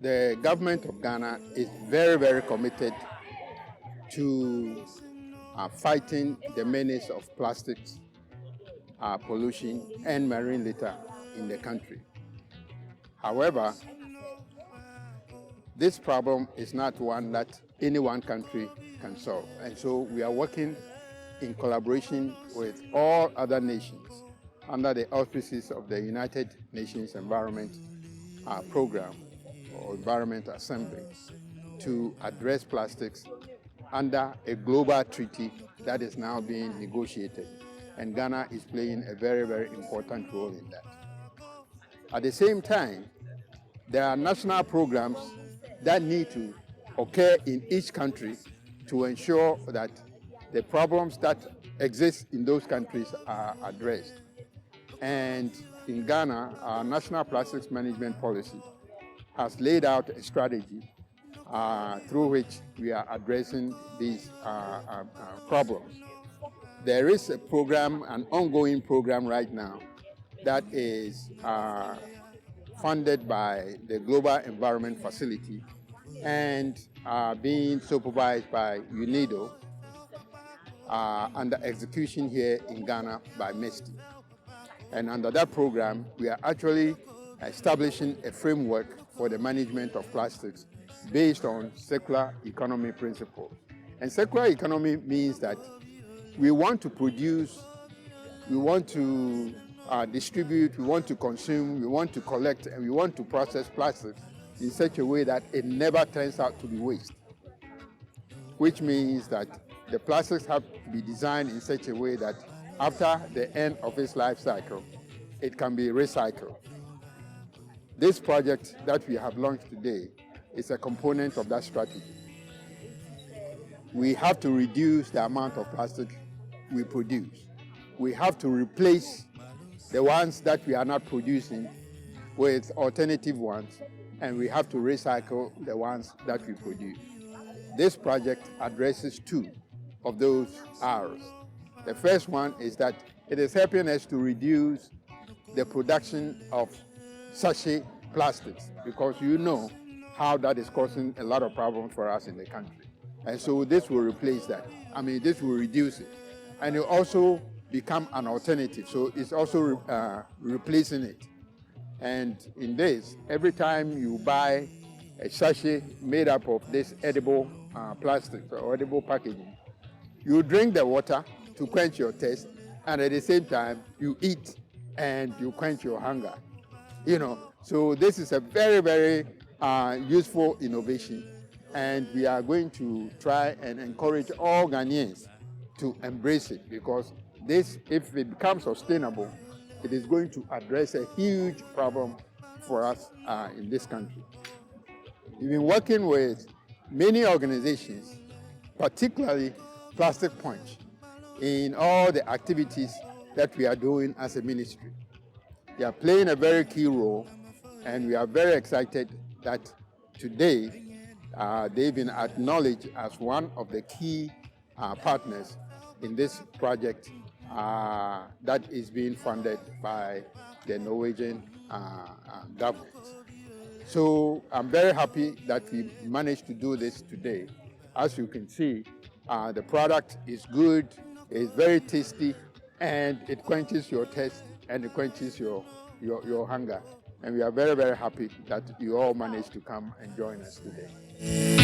The government of Ghana is very, very committed to fighting the menace of plastics, pollution, and marine litter in the country. However, this problem is not one that any one country can solve. And so we are working in collaboration with all other nations under the auspices of the United Nations Environment Program or Environment Assembly to address plastics under a global treaty that is now being negotiated. And Ghana is playing a very, very important role in that. At the same time, there are national programs that need to occur in each country to ensure that the problems that exist in those countries are addressed. And in Ghana, our National Plastics Management Policy has laid out a strategy through which we are addressing these problems. There is a program, an ongoing program right now that is funded by the Global Environment Facility and being supervised by UNIDO under execution here in Ghana by MESTI. And under that program, we are actually establishing a framework for the management of plastics based on circular economy principles. And circular economy means that we want to produce, we want to distribute, we want to consume, we want to collect, and we want to process plastics in such a way that it never turns out to be waste. Which means that the plastics have to be designed in such a way that after the end of its life cycle, it can be recycled. This project that we have launched today is a component of that strategy. We have to reduce the amount of plastic we produce. We have to replace the ones that we are not producing with alternative ones, and we have to recycle the ones that we produce. This project addresses two of those R's. The first one is that it is helping us to reduce the production of sachet plastics, because you know how that is causing a lot of problems for us in the country. And so this will replace that. This will reduce it. And it will also become an alternative. So it's also replacing it. And in this, every time you buy a sachet made up of this edible plastics or edible packaging, you drink the water to quench your thirst, and at the same time, you eat and you quench your hunger. So this is a very, very useful innovation, and we are going to try and encourage all Ghanaians to embrace it, because this, if it becomes sustainable, it is going to address a huge problem for us in this country. We've been working with many organizations, particularly Plastic Punch, in all the activities that we are doing as a ministry. They are playing a very key role, and we are very excited that today they've been acknowledged as one of the key partners in this project that is being funded by the Norwegian government. So I'm very happy that we managed to do this today. As you can see, the product is good, it's very tasty, and it quenches your thirst and it quenches your hunger. And we are very, very happy that you all managed to come and join us today.